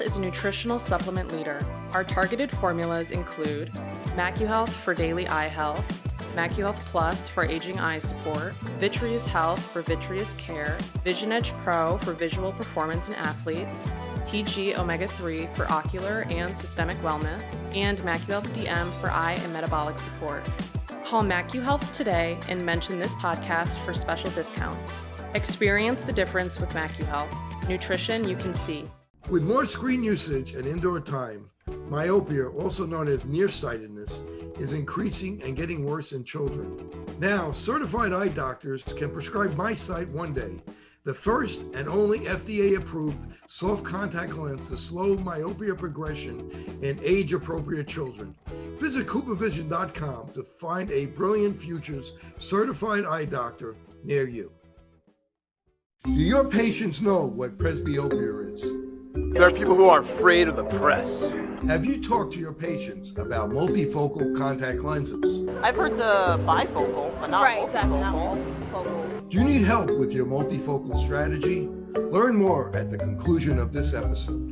is a nutritional supplement leader. Our targeted formulas include MacuHealth for daily eye health, MacuHealth Plus for aging eye support, Vitreous Health for vitreous care, Vision Edge Pro for visual performance in athletes, TG Omega-3 for ocular and systemic wellness, and MacuHealth DM for eye and metabolic support. Call MacuHealth today and mention this podcast for special discounts. Experience the difference with MacuHealth. Nutrition you can see. With more screen usage and indoor time, myopia, also known as nearsightedness, is increasing and getting worse in children. Now, certified eye doctors can prescribe MySight One Day, the first and only FDA-approved soft contact lens to slow myopia progression in age-appropriate children. Visit CooperVision.com to find a Brilliant Futures certified eye doctor near you. Do your patients know what presbyopia is? There are people who are afraid of the press. Have you talked to your patients about multifocal contact lenses? I've heard the bifocal, but not multifocal. Exactly, not multifocal. Do you need help with your multifocal strategy? Learn more at the conclusion of this episode.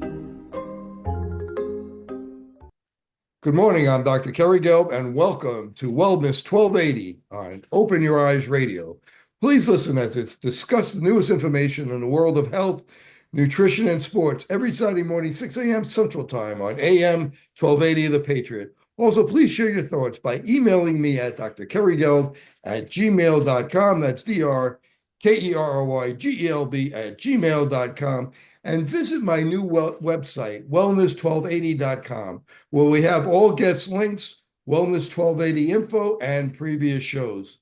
Good morning, I'm Dr. Kerry Gelb, and welcome to Wellness 1280 on Open Your Eyes Radio. Please listen as it's discussed the newest information in the world of health, nutrition, and sports every Saturday morning, 6 a.m. Central Time on AM 1280 The Patriot. Also, please share your thoughts by emailing me at drkerrygelb@gmail.com. That's drkerrygelb@gmail.com. And visit my new website, wellness1280.com, where we have all guest links, Wellness 1280 info, and previous shows.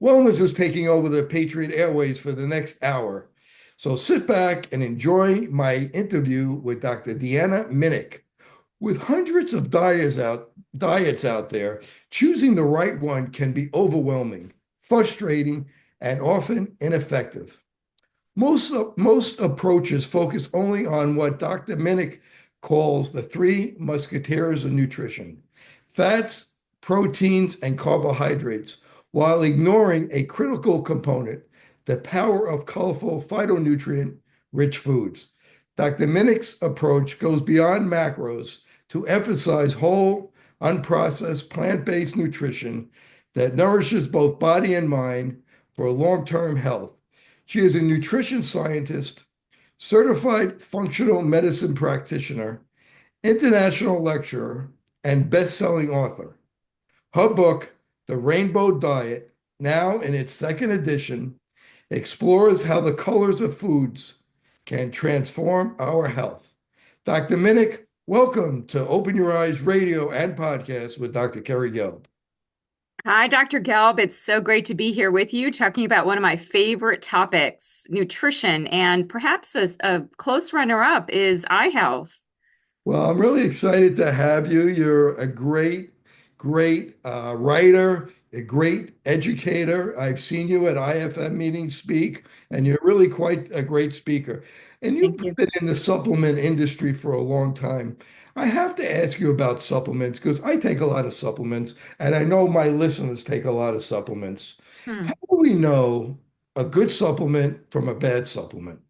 Wellness is taking over the Patriot Airways for the next hour. So sit back and enjoy my interview with Dr. Deanna Minich. With hundreds of diets out there, choosing the right one can be overwhelming, frustrating, and often ineffective. Most approaches focus only on what Dr. Minich calls the three musketeers of nutrition: fats, proteins, and carbohydrates, while ignoring a critical component, the power of colorful phytonutrient-rich foods. Dr. Minich's approach goes beyond macros to emphasize whole, unprocessed, plant-based nutrition that nourishes both body and mind for long-term health. She is a nutrition scientist, certified functional medicine practitioner, international lecturer, and best-selling author. Her book, The Rainbow Diet, now in its second edition, explores how the colors of foods can transform our health. Dr. Minich, welcome to Open Your Eyes Radio and podcast with Dr. Kerry Gelb. Hi, Dr. Gelb. It's so great to be here with you talking about one of my favorite topics, nutrition, and perhaps a close runner-up is eye health. Well, I'm really excited to have you. You're a great writer, a great educator. I've seen you at IFM meetings speak, and you're really quite a great speaker. And you've been in the supplement industry for a long time. I have to ask you about supplements because I take a lot of supplements, and I know my listeners take a lot of supplements. How do we know a good supplement from a bad supplement?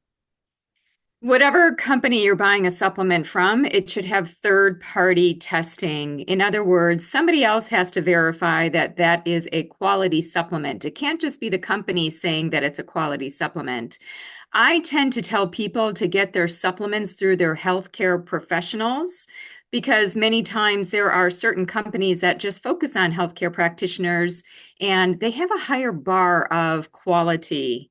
Whatever company you're buying a supplement from, it should have third-party testing. In other words, somebody else has to verify that that is a quality supplement. It can't just be the company saying that it's a quality supplement. I tend to tell people to get their supplements through their healthcare professionals because many times there are certain companies that just focus on healthcare practitioners and they have a higher bar of quality.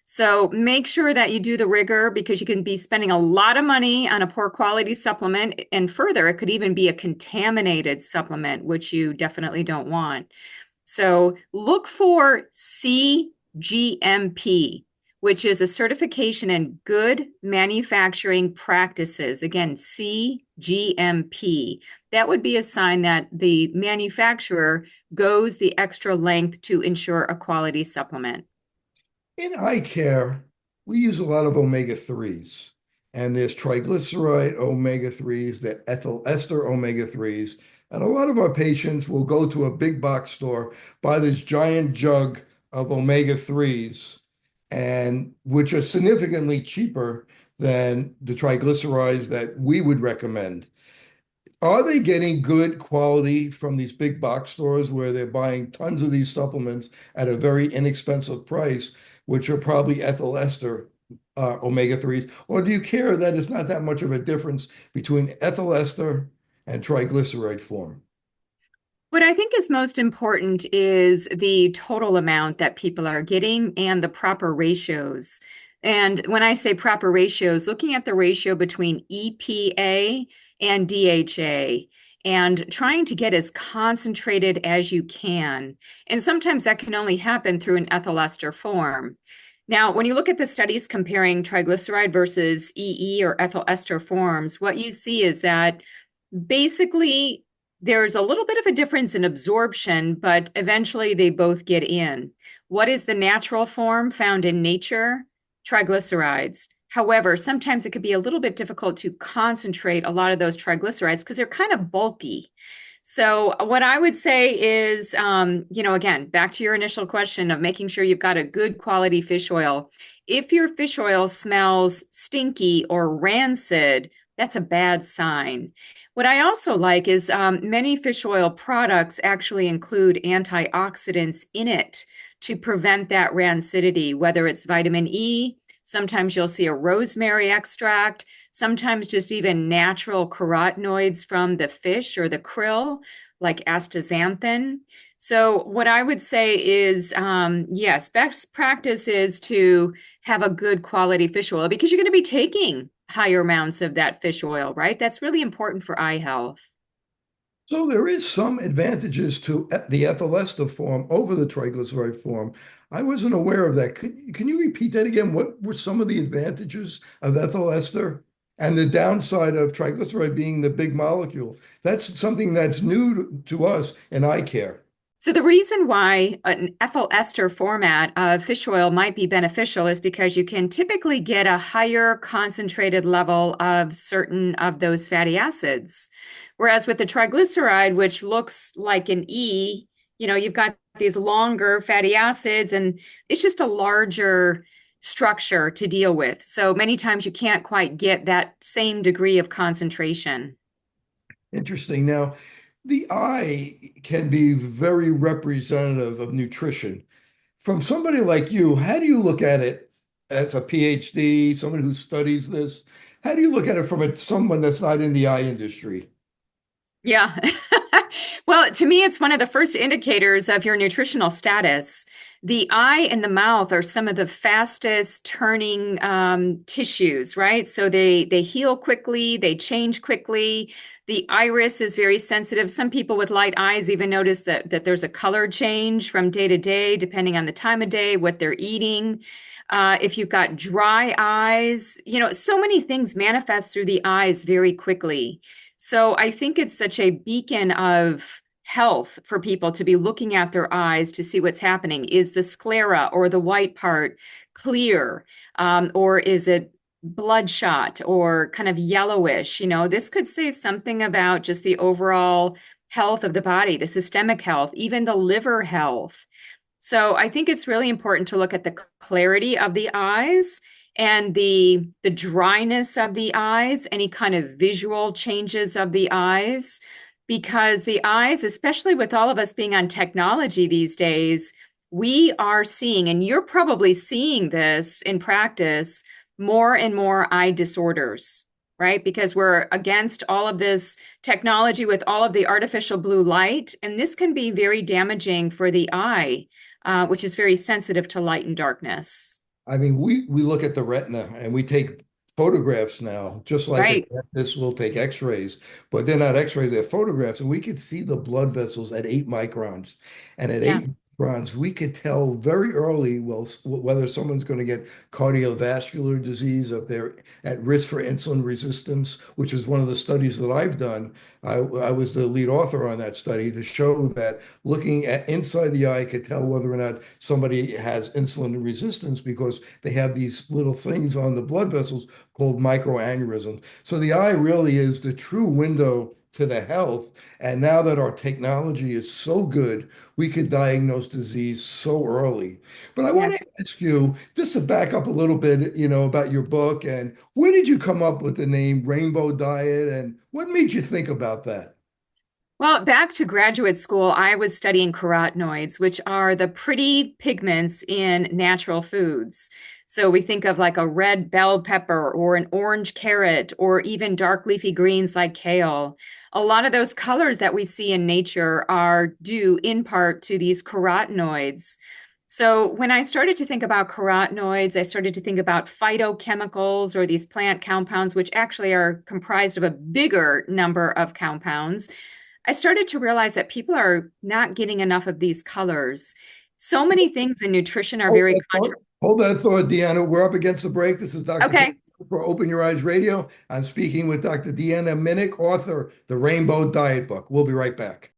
So make sure that you do the rigor because you can be spending a lot of money on a poor quality supplement. And further, it could even be a contaminated supplement, which you definitely don't want. So look for CGMP, which is a certification in good manufacturing practices. Again, CGMP. That would be a sign that the manufacturer goes the extra length to ensure a quality supplement. In eye care, we use a lot of omega-3s, and there's triglyceride omega-3s, the ethyl ester omega-3s, and a lot of our patients will go to a big box store, buy this giant jug of omega-3s, and which are significantly cheaper than the triglycerides that we would recommend. Are they getting good quality from these big box stores where they're buying tons of these supplements at a very inexpensive price, which are probably ethyl ester omega-3s? Or do you care that it's not that much of a difference between ethyl ester and triglyceride form? What I think is most important is the total amount that people are getting and the proper ratios. And when I say proper ratios, looking at the ratio between EPA and DHA and trying to get as concentrated as you can. And sometimes that can only happen through an ethyl ester form. Now, when you look at the studies comparing triglyceride versus EE or ethyl ester forms, what you see is that basically there's a little bit of a difference in absorption, but eventually they both get in. What is the natural form found in nature? Triglycerides. However, sometimes it could be a little bit difficult to concentrate a lot of those triglycerides because they're kind of bulky. So what I would say is, again, back to your initial question of making sure you've got a good quality fish oil. If your fish oil smells stinky or rancid, that's a bad sign. What I also like is many fish oil products actually include antioxidants in it to prevent that rancidity, whether it's vitamin E. Sometimes you'll see a rosemary extract, sometimes just even natural carotenoids from the fish or the krill, like astaxanthin. So what I would say is, yes, best practice is to have a good quality fish oil because you're going to be taking higher amounts of that fish oil, right? That's really important for eye health. So there is some advantages to the ethyl ester form over the triglyceride form. I wasn't aware of that. Can you repeat that again? What were some of the advantages of ethyl ester and the downside of triglyceride being the big molecule? That's something that's new to us in eye care. So the reason why an ethyl ester format of fish oil might be beneficial is because you can typically get a higher concentrated level of certain of those fatty acids. Whereas with the triglyceride, which looks like an E, you've got these longer fatty acids and it's just a larger structure to deal with. So many times you can't quite get that same degree of concentration. Interesting. Now, the eye can be very representative of nutrition. From somebody like you, how do you look at it as a PhD, someone who studies this? How do you look at it from someone that's not in the eye industry? Yeah. Well, to me, it's one of the first indicators of your nutritional status. The eye and the mouth are some of the fastest turning tissues, right? So they heal quickly, they change quickly. The iris is very sensitive. Some people with light eyes even notice that there's a color change from day to day, depending on the time of day, what they're eating. If you've got dry eyes, so many things manifest through the eyes very quickly. So I think it's such a beacon of health for people to be looking at their eyes to see what's happening. Is the sclera or the white part clear? Or is it bloodshot or kind of yellowish? This could say something about just the overall health of the body, the systemic health, even the liver health. So I think it's really important to look at the clarity of the eyes and the dryness of the eyes, any kind of visual changes of the eyes, because the eyes, especially with all of us being on technology these days, we are seeing, and you're probably seeing this in practice, more and more eye disorders, right? Because we're against all of this technology with all of the artificial blue light, and this can be very damaging for the eye, which is very sensitive to light and darkness. I mean, we look at the retina and we take photographs now, just like Right. this will take x-rays, but they're not x-rays, they're photographs. And we could see the blood vessels at 8 microns. And at Yeah. 8 microns, we could tell very early, well, whether someone's going to get cardiovascular disease, if they're at risk for insulin resistance, which is one of the studies that I've done. I was the lead author on that study to show that looking at inside the eye could tell whether or not somebody has insulin resistance because they have these little things on the blood vessels called microaneurysms. So the eye really is the true window to the health. And now that our technology is so good, we could diagnose disease so early. But I want Yes. to ask you, just to back up a little bit, about your book, and where did you come up with the name Rainbow Diet, and what made you think about that? Well, back to graduate school, I was studying carotenoids, which are the pretty pigments in natural foods. So we think of like a red bell pepper or an orange carrot or even dark leafy greens like kale. A lot of those colors that we see in nature are due in part to these carotenoids. So when I started to think about carotenoids, I started to think about phytochemicals or these plant compounds, which actually are comprised of a bigger number of compounds. I started to realize that people are not getting enough of these colors. So many things in nutrition are Hold very that thought, hold that thought, Deanna. We're up against the break. This is Dr. Kerry okay. Gelb for Open Your Eyes Radio. I'm speaking with Dr. Deanna Minich, author, The Rainbow Diet Book. We'll be right back.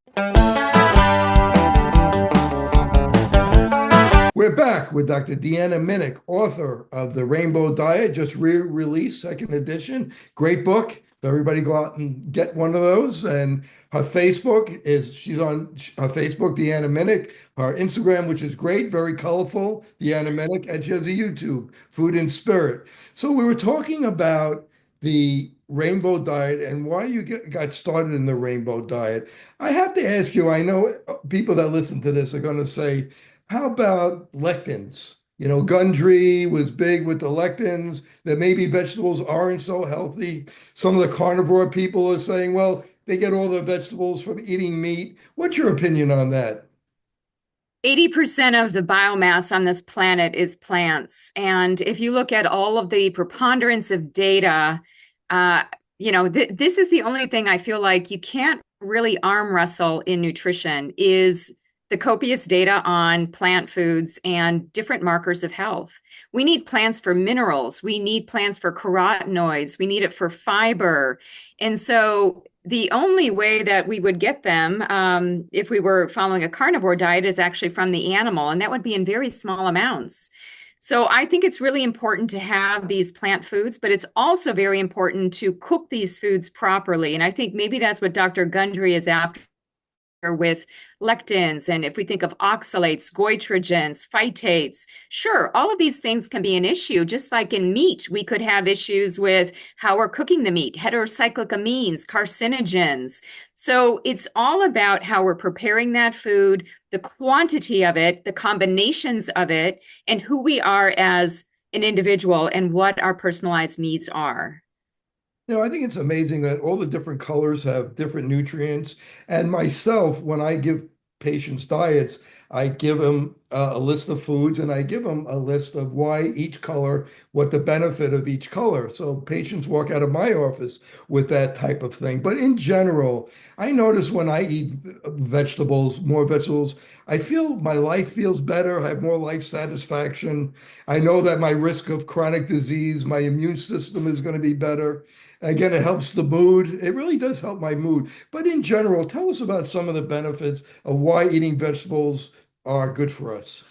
We're back with Dr. Deanna Minich, author of The Rainbow Diet, just re-released, second edition. Great book. Everybody go out and get one of those. And her Facebook she's on her Facebook, Deanna Minich. Her Instagram, which is great, very colorful, Deanna Minich. And she has a YouTube, Food and Spirit. So we were talking about the rainbow diet and why you got started in the rainbow diet. I have to ask you, I know people that listen to this are going to say, how about lectins? Gundry was big with the lectins, that maybe vegetables aren't so healthy. Some of the carnivore people are saying, well, they get all the vegetables from eating meat. What's your opinion on that? 80% of the biomass on this planet is plants. And if you look at all of the preponderance of data, this is the only thing I feel like you can't really arm wrestle in nutrition is the copious data on plant foods and different markers of health. We need plants for minerals. We need plants for carotenoids. We need it for fiber. And so the only way that we would get them, if we were following a carnivore diet, is actually from the animal, and that would be in very small amounts. So I think it's really important to have these plant foods, but it's also very important to cook these foods properly. And I think maybe that's what Dr. Gundry is after with lectins. And if we think of oxalates, goitrogens, phytates, sure, all of these things can be an issue. Just like in meat, we could have issues with how we're cooking the meat, heterocyclic amines, carcinogens. So it's all about how we're preparing that food, the quantity of it, the combinations of it, and who we are as an individual and what our personalized needs are. I think it's amazing that all the different colors have different nutrients. And myself, when I give patients diets, I give them a list of foods and I give them a list of why each color, what the benefit of each color. So patients walk out of my office with that type of thing. But in general, I notice when I eat vegetables, more vegetables, I feel my life feels better. I have more life satisfaction. I know that my risk of chronic disease, my immune system is going to be better. Again, it helps the mood. It really does help my mood. But in general, tell us about some of the benefits of why eating vegetables are good for us.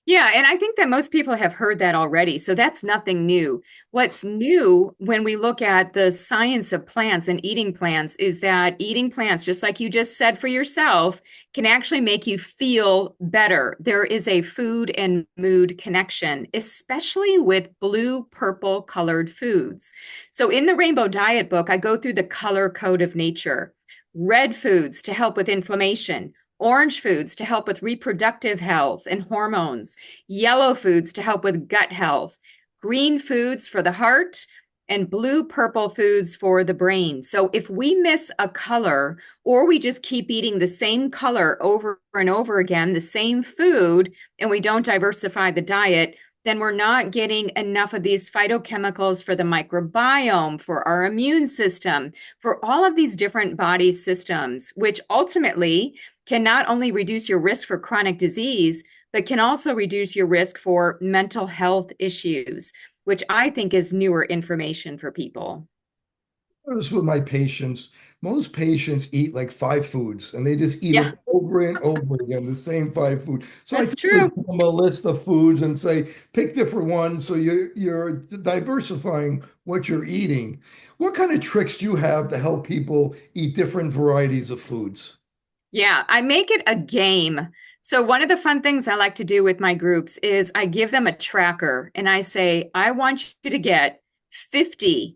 Yeah, and I think that most people have heard that already. So that's nothing new. What's new when we look at the science of plants and eating plants is that eating plants, just like you just said for yourself, can actually make you feel better. There is a food and mood connection, especially with blue, purple colored foods. So in the Rainbow Diet book, I go through the color code of nature. Red foods to help with inflammation. Orange foods to help with reproductive health and hormones, yellow foods to help with gut health, green foods for the heart, and blue purple foods for the brain. So if we miss a color or we just keep eating the same color over and over again, the same food, and we don't diversify the diet, then we're not getting enough of these phytochemicals for the microbiome, for our immune system, for all of these different body systems, which ultimately can not only reduce your risk for chronic disease, but can also reduce your risk for mental health issues, which I think is newer information for people. Notice with my patients, most patients eat like 5 foods and they just eat Yeah, them over and over again, the same 5 food. So I that's think we true. give them a list of foods and say, pick different ones. So you're diversifying what you're eating. What kind of tricks do you have to help people eat different varieties of foods? Yeah, I make it a game. So one of the fun things I like to do with my groups is I give them a tracker and I say, I want you to get 50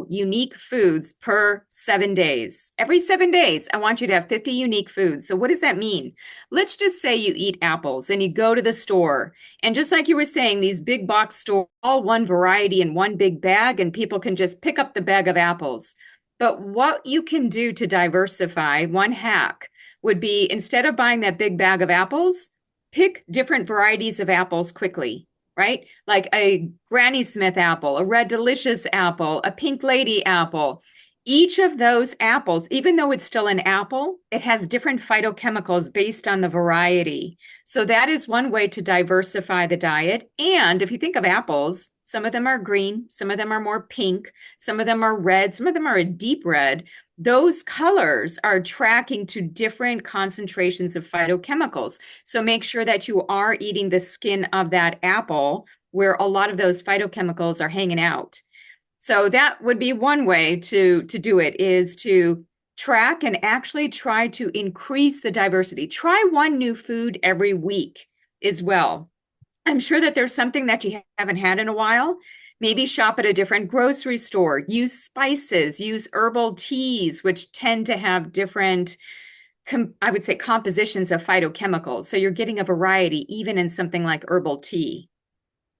unique foods per 7 days. Every 7 days, I want you to have 50 unique foods. So what does that mean? Let's just say you eat apples and you go to the store. And just like you were saying, these big box stores, all one variety in one big bag, and people can just pick up the bag of apples. But what you can do to diversify, one hack would be instead of buying that big bag of apples, pick different varieties of apples quickly, right? Like a Granny Smith apple, a Red Delicious apple, a Pink Lady apple. Each of those apples, even though it's still an apple, it has different phytochemicals based on the variety. So that is one way to diversify the diet. And if you think of apples, some of them are green, some of them are more pink, some of them are red, some of them are a deep red. Those colors are tracking to different concentrations of phytochemicals. So make sure that you are eating the skin of that apple where a lot of those phytochemicals are hanging out. So that would be one way to do it, is to track and actually try to increase the diversity. Try one new food every week as well. I'm sure that there's something that you haven't had in a while. Maybe shop at a different grocery store. Use spices, use herbal teas, which tend to have different, I would say, compositions of phytochemicals. So you're getting a variety even in something like herbal tea.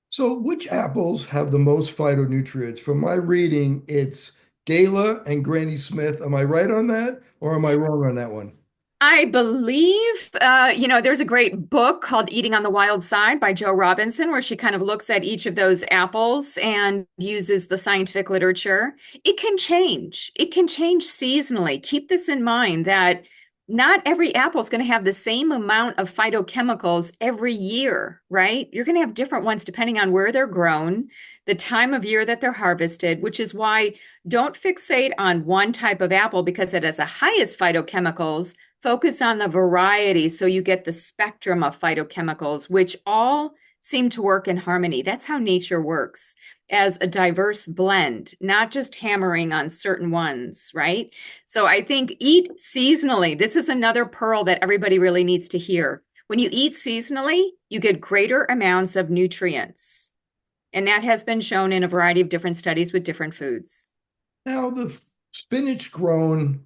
So, which apples have the most phytonutrients? From my reading, it's Gala and Granny Smith. Am I right on that, or am I wrong on that one? I believe, there's a great book called Eating on the Wild Side by Joe Robinson, where she kind of looks at each of those apples and uses the scientific literature. It can change. It can change seasonally. Keep this in mind that not every apple is going to have the same amount of phytochemicals every year, right? You're going to have different ones depending on where they're grown, the time of year that they're harvested, which is why don't fixate on one type of apple because it has the highest phytochemicals. Focus on the variety so you get the spectrum of phytochemicals, which all seem to work in harmony. That's how nature works, as a diverse blend, not just hammering on certain ones, right? So I think eat seasonally. This is another pearl that everybody really needs to hear. When you eat seasonally, you get greater amounts of nutrients. And that has been shown in a variety of different studies with different foods. Now, the spinach grown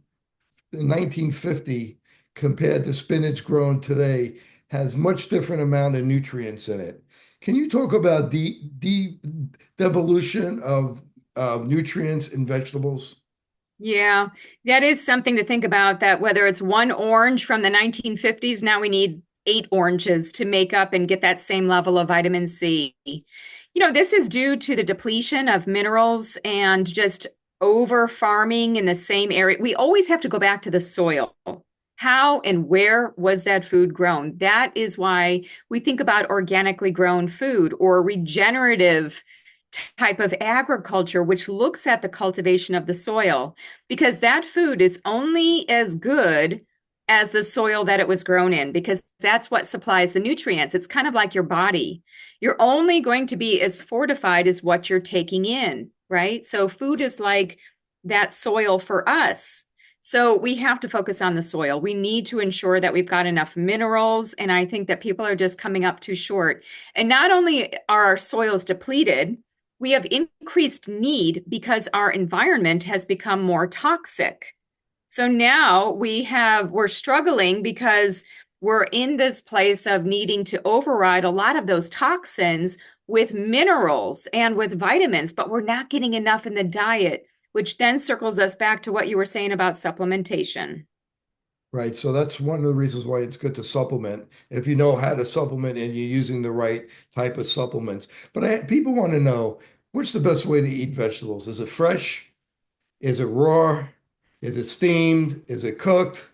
in 1950 compared to spinach grown today has much different amount of nutrients in it. Can you talk about the devolution of nutrients in vegetables? Yeah, that is something to think about, that whether it's one orange from the 1950s, now we need 8 oranges to make up and get that same level of vitamin C. This is due to the depletion of minerals and just over farming in the same area. We always have to go back to the soil. How and where was that food grown? That is why we think about organically grown food or regenerative type of agriculture, which looks at the cultivation of the soil, because that food is only as good as the soil that it was grown in, because that's what supplies the nutrients. It's kind of like your body. You're only going to be as fortified as what you're taking in, right? So food is like that soil for us. So we have to focus on the soil. We need to ensure that we've got enough minerals. And I think that people are just coming up too short. And not only are our soils depleted, we have increased need because our environment has become more toxic. So now we're struggling because we're in this place of needing to override a lot of those toxins with minerals and with vitamins, but we're not getting enough in the diet, which then circles us back to what you were saying about supplementation. Right. So that's one of the reasons why it's good to supplement if you know how to supplement and you're using the right type of supplements. But people want to know, what's the best way to eat vegetables? Is it fresh? Is it raw? Is it steamed? Is it cooked?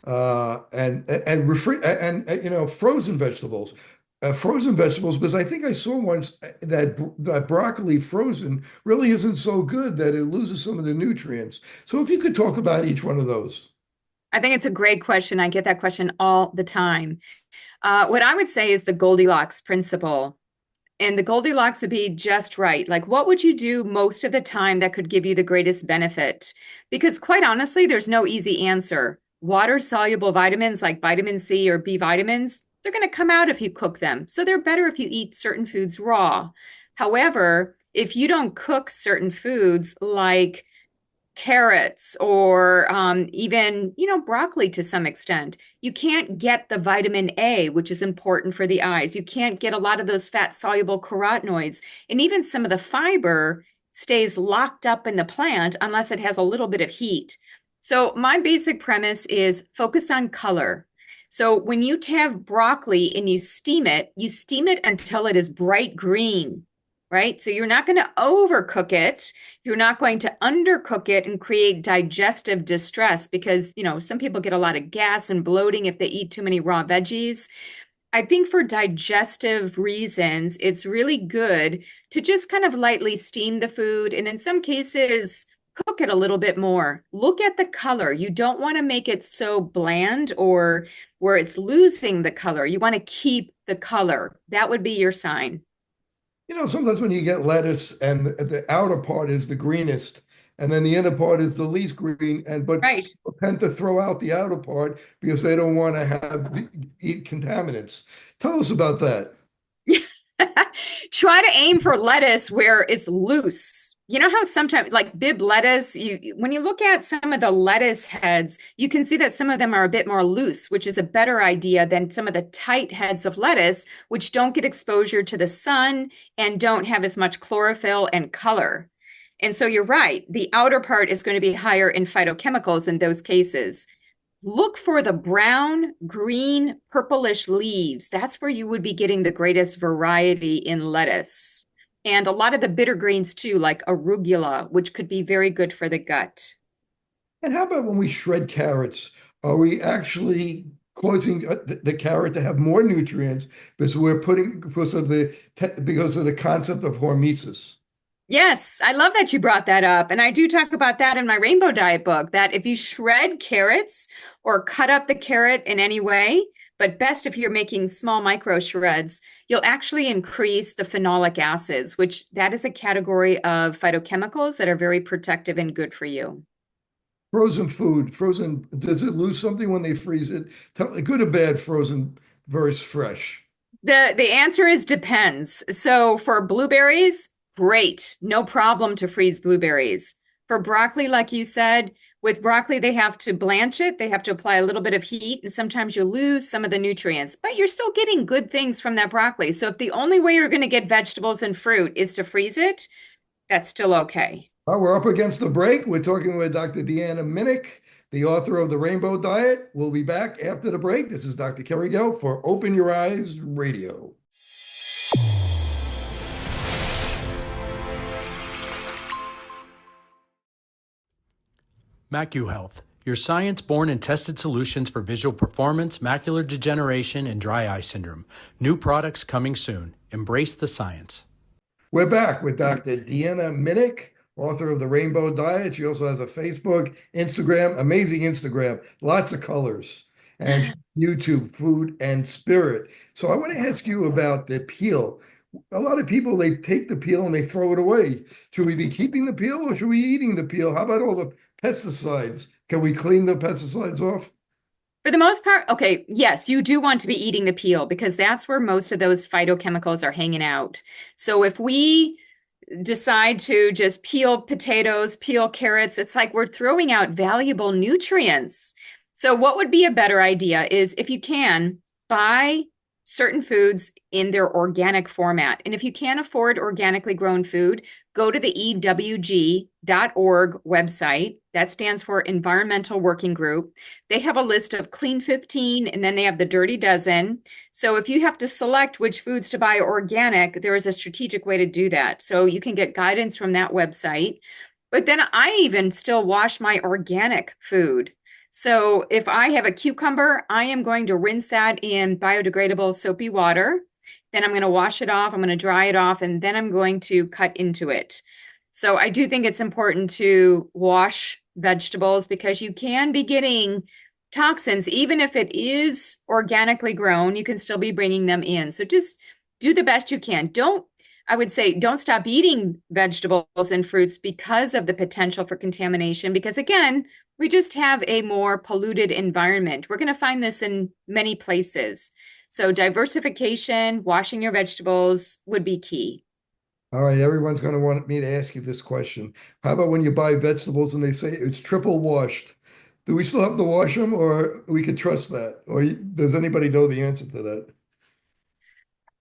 And frozen vegetables. frozen vegetables, because I think I saw once that broccoli frozen really isn't so good, that it loses some of the nutrients. So if you could talk about each one of those. I think it's a great question. I get that question all the time. What I would say is the Goldilocks principle. And the Goldilocks would be just right. Like, what would you do most of the time that could give you the greatest benefit? Because quite honestly, there's no easy answer. Water-soluble vitamins like vitamin C or B vitamins, they're going to come out if you cook them. So they're better if you eat certain foods raw. However, if you don't cook certain foods like carrots or even, broccoli to some extent, you can't get the vitamin A, which is important for the eyes. You can't get a lot of those fat soluble carotenoids. And even some of the fiber stays locked up in the plant unless it has a little bit of heat. So my basic premise is focus on color. So when you have broccoli and you steam it until it is bright green, right? So you're not going to overcook it. You're not going to undercook it and create digestive distress because, some people get a lot of gas and bloating if they eat too many raw veggies. I think for digestive reasons, it's really good to just kind of lightly steam the food. And in some cases, cook it a little bit more. Look at the color. You don't want to make it so bland or where it's losing the color. You want to keep the color. That would be your sign. Sometimes when you get lettuce and the outer part is the greenest, and then the inner part is the least green, but Right. people tend to throw out the outer part because they don't want to eat contaminants. Tell us about that. Try to aim for lettuce where it's loose. You know how sometimes, like Bib lettuce, when you look at some of the lettuce heads, you can see that some of them are a bit more loose, which is a better idea than some of the tight heads of lettuce, which don't get exposure to the sun and don't have as much chlorophyll and color. And so you're right, the outer part is going to be higher in phytochemicals in those cases. Look for the brown, green, purplish leaves. That's where you would be getting the greatest variety in lettuce. And a lot of the bitter greens too, like arugula, which could be very good for the gut. And how about when we shred carrots? Are we actually causing the carrot to have more nutrients because because of the concept of hormesis? Yes, I love that you brought that up. And I do talk about that in my Rainbow Diet book, that if you shred carrots or cut up the carrot in any way, but best if you're making small micro shreds, you'll actually increase the phenolic acids, which that is a category of phytochemicals that are very protective and good for you. Frozen food, does it lose something when they freeze it? Good or bad, frozen versus fresh? The answer is depends. So for blueberries, great, no problem to freeze blueberries. For broccoli, like you said, with broccoli, they have to blanch it. They have to apply a little bit of heat, and sometimes you lose some of the nutrients, but you're still getting good things from that broccoli. So if the only way you're going to get vegetables and fruit is to freeze it, that's still okay. Well, we're up against the break. We're talking with Dr. Deanna Minich, the author of The Rainbow Diet. We'll be back after the break. This is Dr. Kerry Gelb for Open Your Eyes Radio. MacuHealth, your science-born and tested solutions for visual performance, macular degeneration, and dry eye syndrome. New products coming soon. Embrace the science. We're back with Dr. Deanna Minich, author of The Rainbow Diet. She also has a Facebook, Instagram, amazing Instagram, lots of colors, and YouTube, Food and Spirit. So I want to ask you about the peel. A lot of people, they take the peel and they throw it away. Should we be keeping the peel or should we be eating the peel? How about all the pesticides? Can we clean the pesticides off? For the most part, okay, yes, you do want to be eating the peel because that's where most of those phytochemicals are hanging out. So if we decide to just peel potatoes, peel carrots, it's like we're throwing out valuable nutrients. So what would be a better idea is if you can buy certain foods in their organic format. And if you can't afford organically grown food, go to the EWG.org website. That stands for Environmental Working Group. They have a list of Clean 15, and then they have the Dirty Dozen. So if you have to select which foods to buy organic, there is a strategic way to do that. So you can get guidance from that website. But then I even still wash my organic food. So if I have a cucumber, I am going to rinse that in biodegradable soapy water. then I'm going to wash it off, I'm going to dry it off, and then I'm going to cut into it. So I do think it's important to wash vegetables because you can be getting toxins, even if it is organically grown, you can still be bringing them in. So just do the best you can. I would say, don't stop eating vegetables and fruits because of the potential for contamination, because again, we just have a more polluted environment. We're going to find this in many places. So diversification, washing your vegetables would be key. All right, everyone's going to want me to ask you this question. How about when you buy vegetables and they say it's triple washed? Do we still have to wash them, or we could trust that? Or does anybody know the answer to that?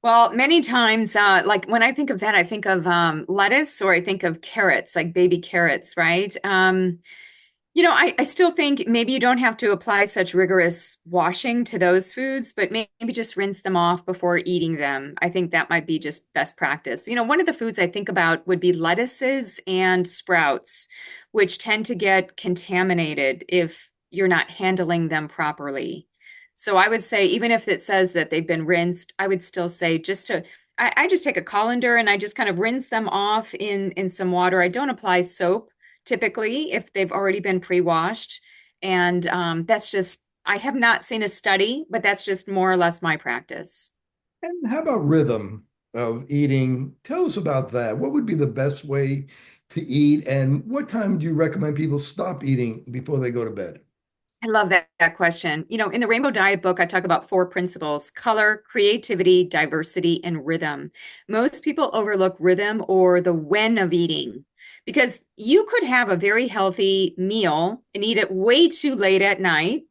Well, many times, like when I think of that, I think of lettuce, or I think of carrots, like baby carrots, right? I still think maybe you don't have to apply such rigorous washing to those foods, but maybe just rinse them off before eating them. I think that might be just best practice. One of the foods I think about would be lettuces and sprouts, which tend to get contaminated if you're not handling them properly. So I would say, even if it says that they've been rinsed, I would still say I just take a colander and I just kind of rinse them off in some water. I don't apply soap typically if they've already been pre-washed. And I have not seen a study, but that's just more or less my practice. And how about rhythm of eating? Tell us about that. What would be the best way to eat, and what time do you recommend people stop eating before they go to bed? I love that question. In the Rainbow Diet book, I talk about 4 principles: color, creativity, diversity, and rhythm. Most people overlook rhythm, or the when of eating, because you could have a very healthy meal and eat it way too late at night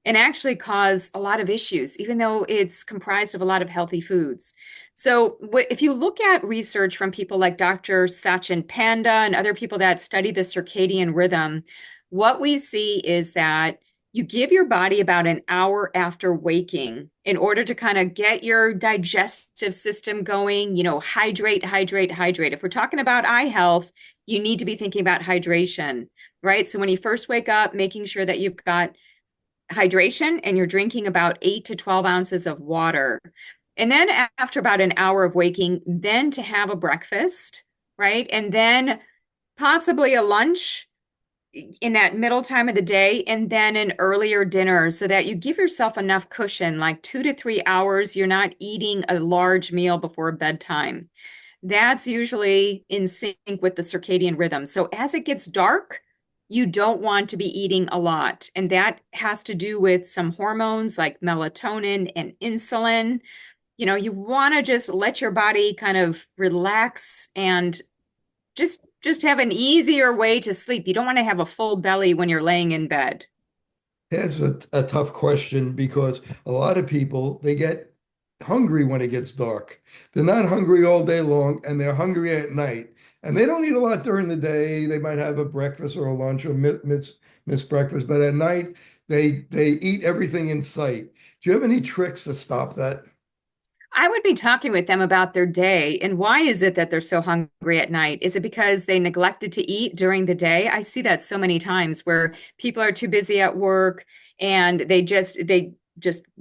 and actually cause a lot of issues, even though it's comprised of a lot of healthy foods. So if you look at research from people like Dr. Sachin Panda and other people that study the circadian rhythm, what we see is that you give your body about an hour after waking in order to kind of get your digestive system going, hydrate, hydrate, hydrate. If we're talking about eye health, you need to be thinking about hydration, right? So when you first wake up, making sure that you've got hydration and you're drinking about 8 to 12 ounces of water. And then after about an hour of waking, then to have a breakfast, right? And then possibly a lunch in that middle time of the day, and then an earlier dinner, so that you give yourself enough cushion, like 2 to 3 hours. You're not eating a large meal before bedtime. That's usually in sync with the circadian rhythm. So as it gets dark, you don't want to be eating a lot. And that has to do with some hormones like melatonin and insulin. You want to just let your body kind of relax and just have an easier way to sleep. You don't want to have a full belly when you're laying in bed. That's a tough question, because a lot of people, they get hungry when it gets dark. They're not hungry all day long, and they're hungry at night. And they don't eat a lot during the day. They might have a breakfast or a lunch or miss breakfast, but at night they eat everything in sight. Do you have any tricks to stop that? I would be talking with them about their day and why is it that they're so hungry at night? Is it because they neglected to eat during the day? I see that so many times where people are too busy at work and they just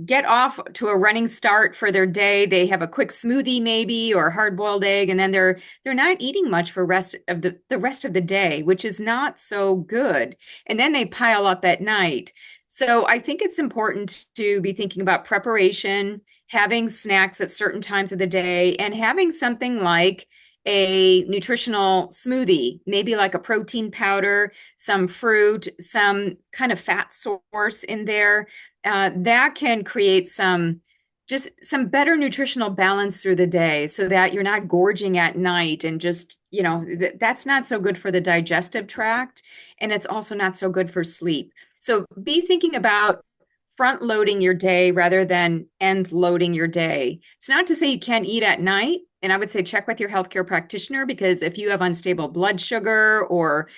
get off to a running start for their day. They have a quick smoothie maybe, or a hard-boiled egg, and then they're not eating much for the rest of the day, which is not so good. And then they pile up at night. So I think it's important to be thinking about preparation, having snacks at certain times of the day, and having something like a nutritional smoothie, maybe like a protein powder, some fruit, some kind of fat source in there. That can create some better nutritional balance through the day, so that you're not gorging at night and just, that's not so good for the digestive tract. And it's also not so good for sleep. So be thinking about front loading your day rather than end loading your day. It's not to say you can't eat at night. And I would say check with your healthcare practitioner, because if you have unstable blood sugar or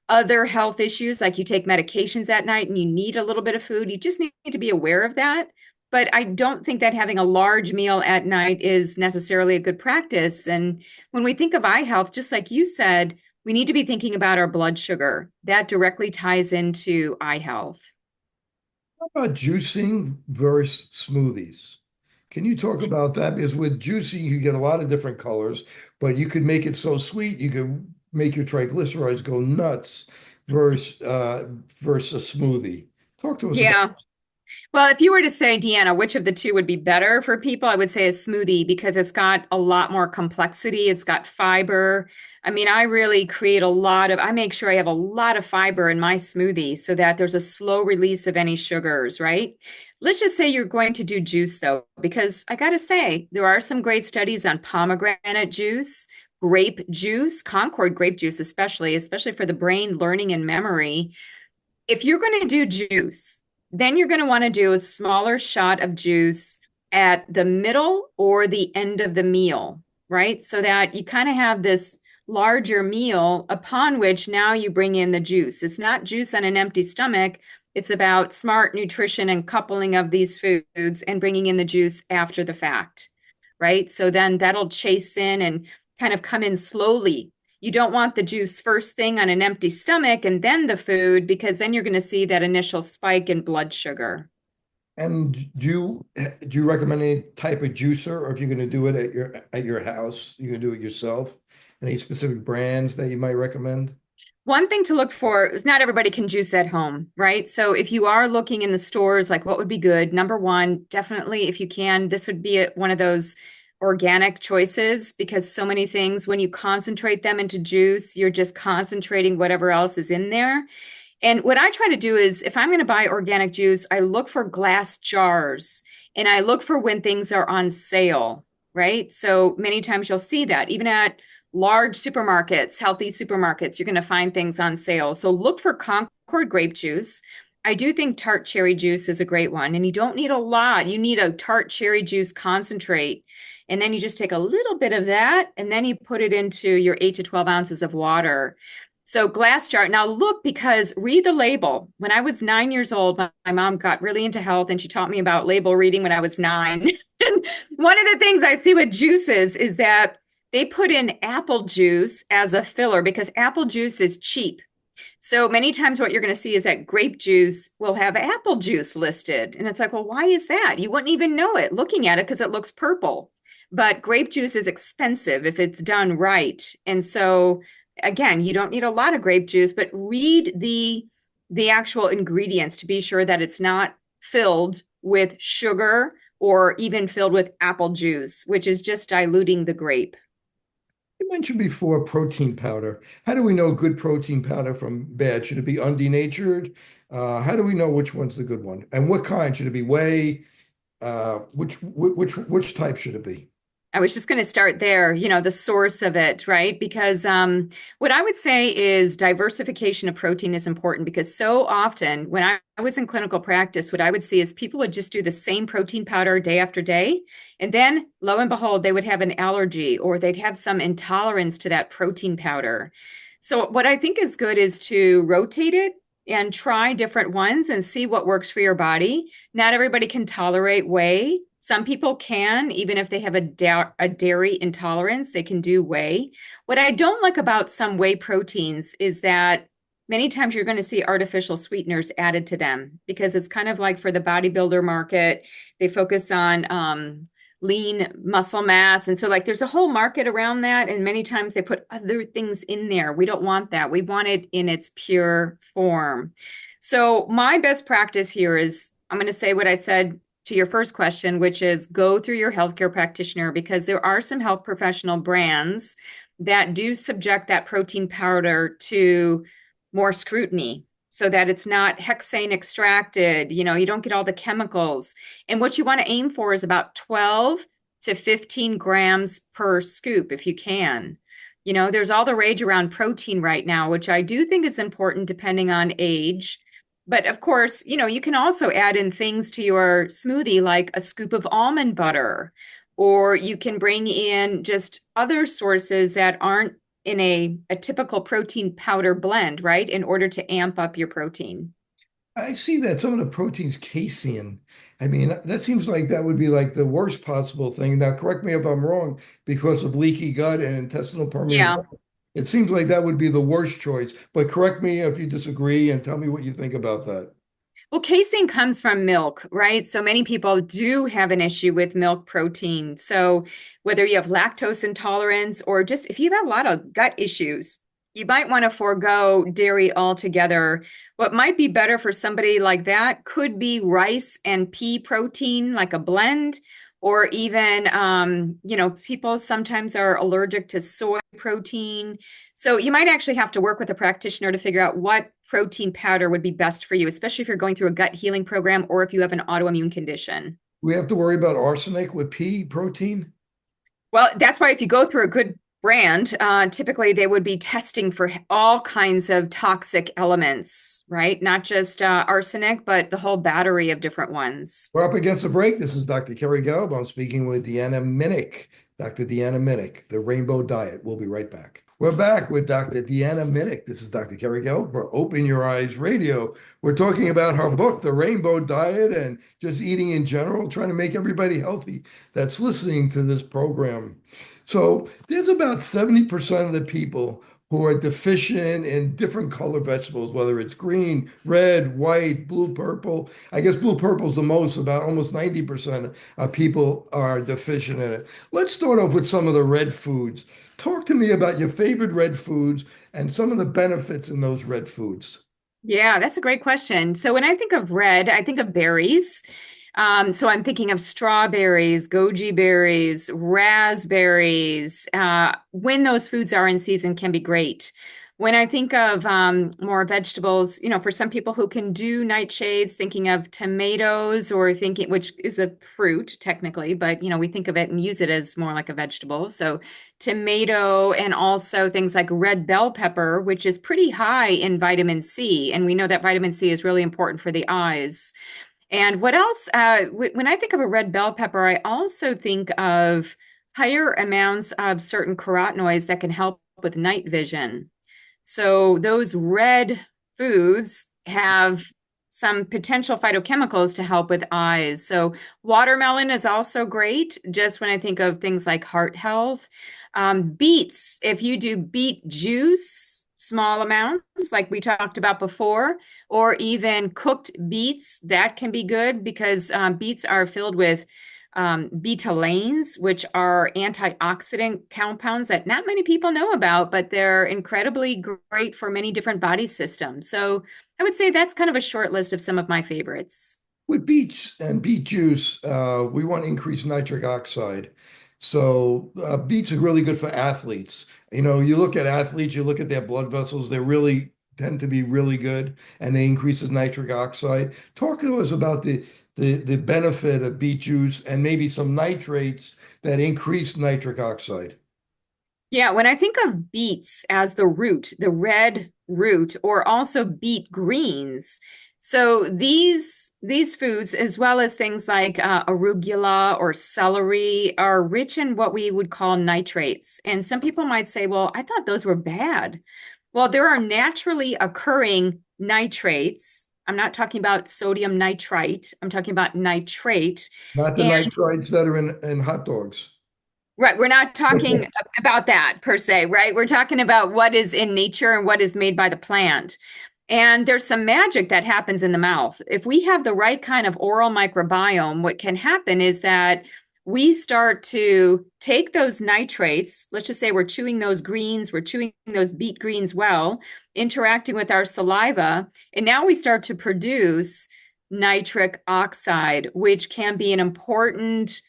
other health issues, like you take medications at night and you need a little bit of food, you just need to be aware of that. But I don't think that having a large meal at night is necessarily a good practice. And when we think of eye health, just like you said, we need to be thinking about our blood sugar. That directly ties into eye health. How about juicing versus smoothies? Can you talk about that? Because with juicing, you get a lot of different colors, but you could make it so sweet, you could make your triglycerides go nuts versus a smoothie. Talk to us about. Yeah. Well, if you were to say, Deanna, which of the two would be better for people, I would say a smoothie because it's got a lot more complexity. It's got fiber. I mean, I really create I make sure I have a lot of fiber in my smoothie so that there's a slow release of any sugars, right? Let's just say you're going to do juice though, because I got to say, there are some great studies on pomegranate juice, grape juice, Concord grape juice, especially for the brain, learning, and memory. If you're going to do juice, then you're going to want to do a smaller shot of juice at the middle or the end of the meal, right? So that you kind of have this larger meal upon which now you bring in the juice. It's not juice on an empty stomach. It's about smart nutrition and coupling of these foods and bringing in the juice after the fact, right? So then that'll chase in and kind of come in slowly. You don't want the juice first thing on an empty stomach and then the food, because then you're going to see that initial spike in blood sugar. And do you recommend any type of juicer, or if you're going to do it at your house, you can do it yourself? Any specific brands that you might recommend? One thing to look for is not everybody can juice at home, right? So if you are looking in the stores, like what would be good? Number one, definitely, if you can, this would be one of those organic choices, because so many things, when you concentrate them into juice, you're just concentrating whatever else is in there. And what I try to do is, if I'm going to buy organic juice, I look for glass jars and I look for when things are on sale, right? So many times you'll see that even at large supermarkets, healthy supermarkets, you're going to find things on sale. So look for Concord grape juice. I do think tart cherry juice is a great one, and you don't need a lot. You need a tart cherry juice concentrate. And then you just take a little bit of that and then you put it into your 8 to 12 ounces of water. So glass jar. Now look, because read the label. When I was 9 years old, my mom got really into health and she taught me about label reading when I was 9. And one of the things I see with juices is that they put in apple juice as a filler because apple juice is cheap. So many times what you're going to see is that grape juice will have apple juice listed. And it's like, well, why is that? You wouldn't even know it looking at it because it looks purple. But grape juice is expensive if it's done right. And so again, you don't need a lot of grape juice, but read the actual ingredients to be sure that it's not filled with sugar or even filled with apple juice, which is just diluting the grape. You mentioned before protein powder. How do we know good protein powder from bad? Should it be undenatured? How do we know which one's the good one? And what kind? Should it be whey? Which type should it be? I was just going to start there, the source of it, right? Because what I would say is diversification of protein is important, because so often when I was in clinical practice, what I would see is people would just do the same protein powder day after day. And then lo and behold, they would have an allergy or they'd have some intolerance to that protein powder. So what I think is good is to rotate it and try different ones and see what works for your body. Not everybody can tolerate whey. Some people can, even if they have a dairy intolerance, they can do whey. What I don't like about some whey proteins is that many times you're going to see artificial sweeteners added to them, because it's kind of like for the bodybuilder market, they focus on lean muscle mass. And so like there's a whole market around that. And many times they put other things in there. We don't want that. We want it in its pure form. So my best practice here is, I'm going to say what I said to your first question, which is go through your healthcare practitioner, because there are some health professional brands that do subject that protein powder to more scrutiny so that it's not hexane extracted. You don't get all the chemicals. And what you want to aim for is about 12 to 15 grams per scoop if you can. There's all the rage around protein right now, which I do think is important depending on age. But of course, you can also add in things to your smoothie, like a scoop of almond butter, or you can bring in just other sources that aren't in a typical protein powder blend, right? In order to amp up your protein. I see that some of the protein's casein. I mean, that seems like that would be like the worst possible thing. Now, correct me if I'm wrong, because of leaky gut and intestinal permeability. Yeah. It seems like that would be the worst choice, but correct me if you disagree and tell me what you think about that. Well, casein comes from milk, right? So many people do have an issue with milk protein. So whether you have lactose intolerance or just if you have a lot of gut issues, you might want to forego dairy altogether. What might be better for somebody like that could be rice and pea protein, like a blend, or even, people sometimes are allergic to soy protein. So you might actually have to work with a practitioner to figure out what protein powder would be best for you, especially if you're going through a gut healing program or if you have an autoimmune condition. We have to worry about arsenic with pea protein? Well, that's why if you go through a good brand, typically they would be testing for all kinds of toxic elements, right? Not just arsenic, but the whole battery of different ones. We're up against a break. This is Dr. Kerry Gelb. I'm speaking with Deanna Minich, Dr. Deanna Minich, the Rainbow Diet. We'll be right back. We're back with Dr. Deanna Minich. This is Dr. Kerry Gelb for Open Your Eyes Radio. We're talking about her book, The Rainbow Diet, and just eating in general, trying to make everybody healthy that's listening to this program. So there's about 70% of the people who are deficient in different color vegetables, whether it's green, red, white, blue, purple. I guess blue purple is the most, about almost 90% of people are deficient in it. Let's start off with some of the red foods. Talk to me about your favorite red foods and some of the benefits in those red foods. Yeah, that's a great question. So when I think of red, I think of berries. So I'm thinking of strawberries, goji berries, raspberries. When those foods are in season can be great. When I think of more vegetables, for some people who can do nightshades, thinking of tomatoes or thinking, which is a fruit technically, but we think of it and use it as more like a vegetable. So tomato and also things like red bell pepper, which is pretty high in vitamin C. And we know that vitamin C is really important for the eyes. And what else? When I think of a red bell pepper, I also think of higher amounts of certain carotenoids that can help with night vision. So those red foods have some potential phytochemicals to help with eyes. So watermelon is also great, just when I think of things like heart health. Beets, if you do beet juice, small amounts like we talked about before, or even cooked beets, that can be good because beets are filled with betalains, which are antioxidant compounds that not many people know about, but they're incredibly great for many different body systems. So I would say that's kind of a short list of some of my favorites. With beets and beet juice, we want to increase nitric oxide. So beets are really good for athletes. You look at athletes, you look at their blood vessels, they really tend to be really good, and they increase the nitric oxide. Talk to us about the benefit of beet juice and maybe some nitrates that increase nitric oxide. Yeah, when I think of beets as the root, the red root, or also beet greens, so these foods, as well as things like arugula or celery, are rich in what we would call nitrates. And some people might say, well, I thought those were bad. Well, there are naturally occurring nitrates. I'm not talking about sodium nitrite. I'm talking about nitrate. Not the nitrites that are in hot dogs. Right. We're not talking about that per se, right? We're talking about what is in nature and what is made by the plant. And there's some magic that happens in the mouth. If we have the right kind of oral microbiome, what can happen is that we start to take those nitrates, let's just say we're chewing those greens, we're chewing those beet greens well, interacting with our saliva, and now we start to produce nitric oxide, which can be an important,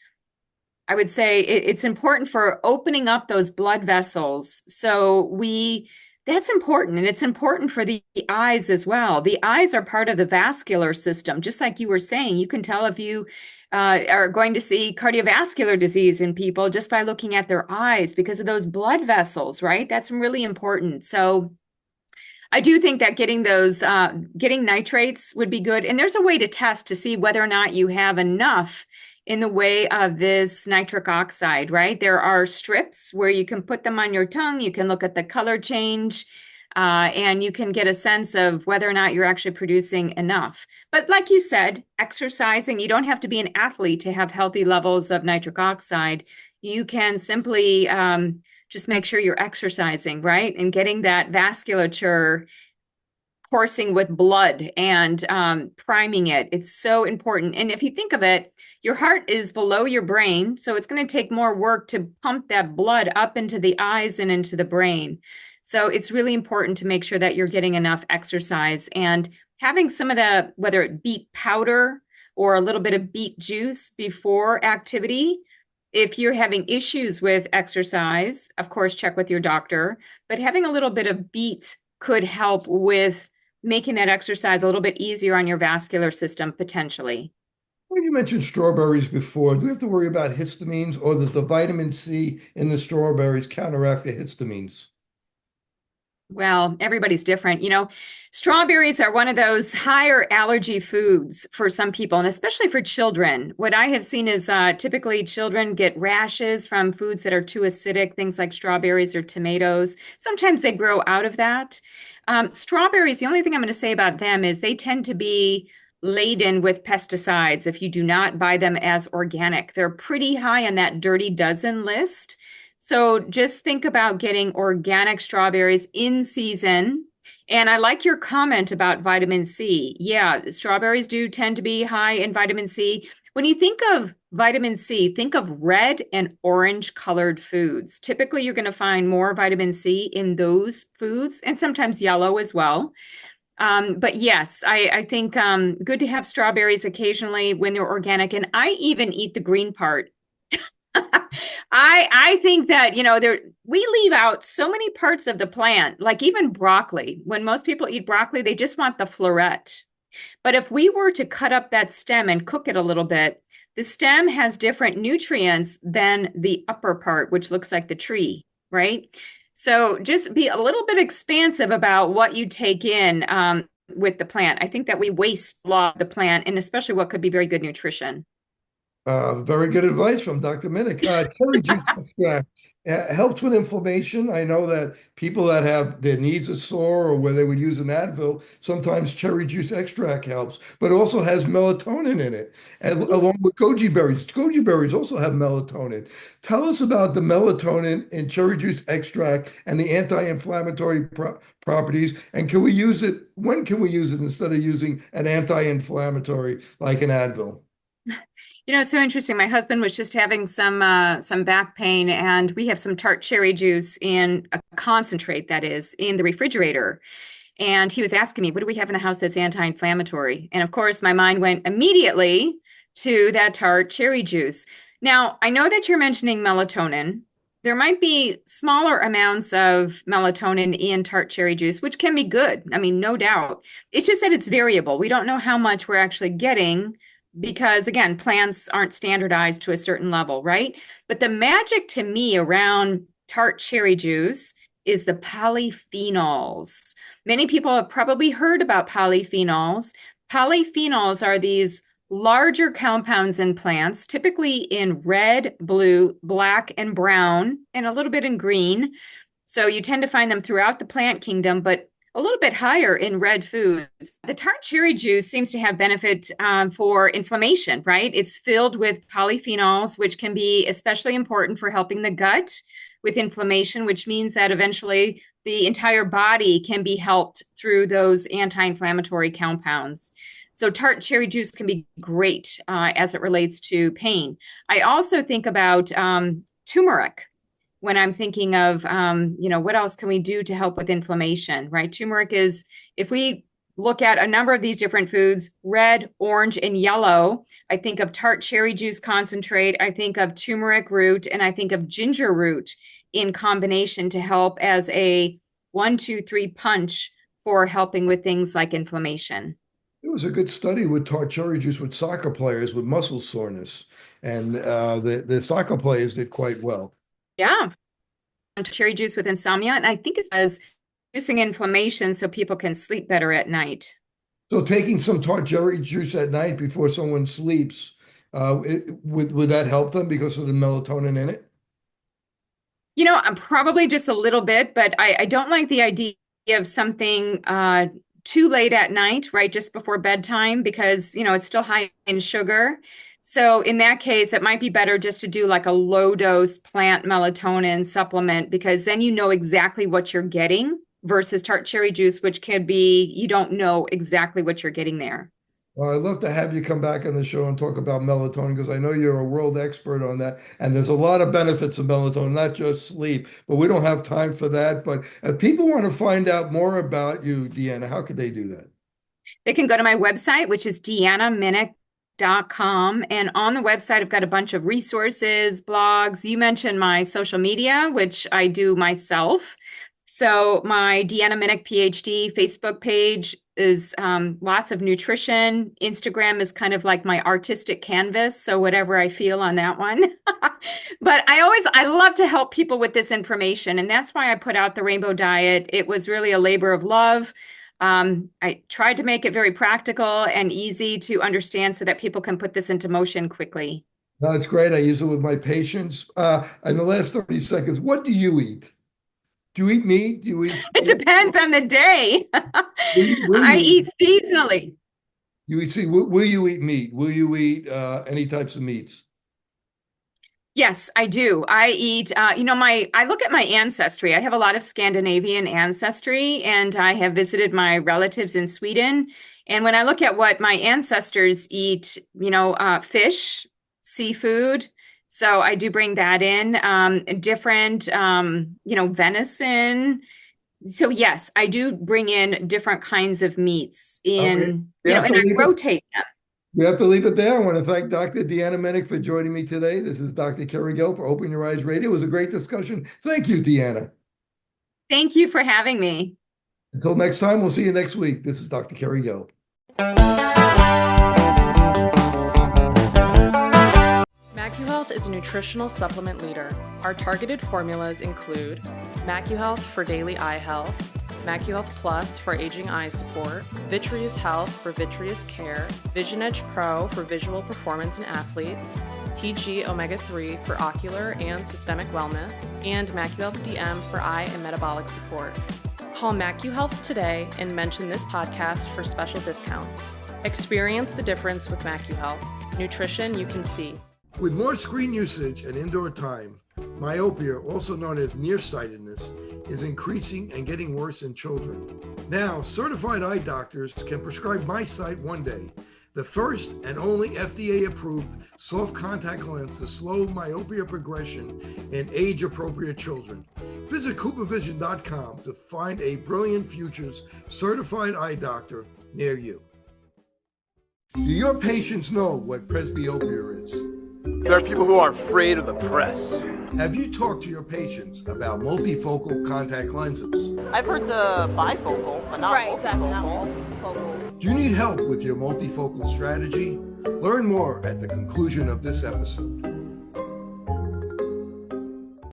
I would say it's important for opening up those blood vessels. So that's important. And it's important for the eyes as well. The eyes are part of the vascular system. Just like you were saying, you can tell if you are going to see cardiovascular disease in people just by looking at their eyes because of those blood vessels, right? That's really important. So I do think that getting nitrates would be good. And there's a way to test to see whether or not you have enough in the way of this nitric oxide, right? There are strips where you can put them on your tongue. You can look at the color change, and you can get a sense of whether or not you're actually producing enough. But like you said, exercising, you don't have to be an athlete to have healthy levels of nitric oxide. You can simply just make sure you're exercising, right? And getting that vasculature coursing with blood and priming it. It's so important. And if you think of it, your heart is below your brain, so it's going to take more work to pump that blood up into the eyes and into the brain. So it's really important to make sure that you're getting enough exercise and having some of the, whether it beet powder or a little bit of beet juice before activity. If you're having issues with exercise, of course, check with your doctor, but having a little bit of beets could help with making that exercise a little bit easier on your vascular system, potentially. When you mentioned strawberries before, do we have to worry about histamines, or does the vitamin C in the strawberries counteract the histamines? Well, everybody's different. Strawberries are one of those higher allergy foods for some people, and especially for children. What I have seen is typically children get rashes from foods that are too acidic, things like strawberries or tomatoes. Sometimes they grow out of that. Strawberries, the only thing I'm going to say about them is they tend to be laden with pesticides if you do not buy them as organic. They're pretty high on that dirty dozen list. So just think about getting organic strawberries in season. And I like your comment about vitamin C. Yeah, strawberries do tend to be high in vitamin C. When you think of vitamin C, think of red and orange colored foods. Typically, you're going to find more vitamin C in those foods, and sometimes yellow as well. But yes, I think good to have strawberries occasionally when they're organic. And I even eat the green part. I think that, we leave out so many parts of the plant, like even broccoli. When most people eat broccoli, they just want the floret. But if we were to cut up that stem and cook it a little bit, the stem has different nutrients than the upper part, which looks like the tree, right? So just be a little bit expansive about what you take in with the plant. I think that we waste a lot of the plant, and especially what could be very good nutrition. Very good advice from Dr. Minich. Cherry juice extract helps with inflammation. I know that people that have their knees are sore or where they would use an Advil, sometimes cherry juice extract helps, but also has melatonin in it, and along with goji berries. Goji berries also have melatonin. Tell us about the melatonin in cherry juice extract and the anti-inflammatory properties, and can we use it? When can we use it instead of using an anti-inflammatory like an Advil? It's so interesting. My husband was just having some back pain, and we have some tart cherry juice in a concentrate, that is, in the refrigerator. And he was asking me, what do we have in the house that's anti-inflammatory? And of course, my mind went immediately to that tart cherry juice. Now, I know that you're mentioning melatonin. There might be smaller amounts of melatonin in tart cherry juice, which can be good. I mean, no doubt. It's just that it's variable. We don't know how much we're actually getting, because again, plants aren't standardized to a certain level, right? But the magic to me around tart cherry juice is the polyphenols. Many people have probably heard about polyphenols. Polyphenols are these larger compounds in plants, typically in red, blue, black, and brown, and a little bit in green. So you tend to find them throughout the plant kingdom, but a little bit higher in red foods. The tart cherry juice seems to have benefit for inflammation, right? It's filled with polyphenols, which can be especially important for helping the gut with inflammation, which means that eventually the entire body can be helped through those anti-inflammatory compounds. So tart cherry juice can be great as it relates to pain. I also think about turmeric when I'm thinking of, what else can we do to help with inflammation, right? Turmeric is, if we look at a number of these different foods, red, orange, and yellow, I think of tart cherry juice concentrate, I think of turmeric root, and I think of ginger root in combination to help as a 1, 2, 3 punch for helping with things like inflammation. It was a good study with tart cherry juice with soccer players with muscle soreness, and the soccer players did quite well. Yeah. Cherry juice with insomnia. And I think it says reducing inflammation so people can sleep better at night. So taking some tart cherry juice at night before someone sleeps, would that help them because of the melatonin in it? I'm probably just a little bit, but I don't like the idea of something too late at night, right? Just before bedtime, because, it's still high in sugar. So in that case, it might be better just to do like a low dose plant melatonin supplement, because then you know exactly what you're getting versus tart cherry juice, which can be, you don't know exactly what you're getting there. Well, I'd love to have you come back on the show and talk about melatonin because I know you're a world expert on that. And there's a lot of benefits of melatonin, not just sleep, but we don't have time for that. But if people want to find out more about you, Deanna, how could they do that? They can go to my website, which is deannaminich.com. And on the website, I've got a bunch of resources, blogs. You mentioned my social media, which I do myself. So my Deanna Minich PhD Facebook page is lots of nutrition. Instagram is kind of like my artistic canvas. So whatever I feel on that one. But I love to help people with this information. And that's why I put out the Rainbow Diet. It was really a labor of love. I tried to make it very practical and easy to understand so that people can put this into motion quickly. No, it's great. I use it with my patients. In the last 30 seconds, what do you eat? Do you eat meat? Do you eat steak? It depends on the day. I eat seasonally. Will you eat meat? Will you eat any types of meats? Yes, I do. I eat, I look at my ancestry. I have a lot of Scandinavian ancestry, and I have visited my relatives in Sweden. And when I look at what my ancestors eat, fish, seafood. So I do bring that in, different, venison. So yes, I do bring in different kinds of meats and I rotate them. We have to leave it there. I want to thank Dr. Deanna Minich for joining me today. This is Dr. Kerry Gelb for Open Your Eyes Radio. It was a great discussion. Thank you, Deanna. Thank you for having me. Until next time, we'll see you next week. This is Dr. Kerry Gelb. MacuHealth is a nutritional supplement leader. Our targeted formulas include MacuHealth for daily eye health, MacuHealth Plus for aging eye support, Vitreous Health for vitreous care, Vision Edge Pro for visual performance in athletes, TG Omega-3 for ocular and systemic wellness, and MacuHealth DM for eye and metabolic support. Call MacuHealth today and mention this podcast for special discounts. Experience the difference with MacuHealth. Nutrition you can see. With more screen usage and indoor time, myopia, also known as nearsightedness, is increasing and getting worse in children. Now, certified eye doctors can prescribe MySight One Day, the first and only FDA-approved soft contact lens to slow myopia progression in age-appropriate children. Visit CooperVision.com to find a Brilliant Futures certified eye doctor near you. Do your patients know what presbyopia is? There are people who are afraid of the press. Have you talked to your patients about multifocal contact lenses? I've heard the bifocal, but not multifocal. Do you need help with your multifocal strategy? Learn more at the conclusion of this episode.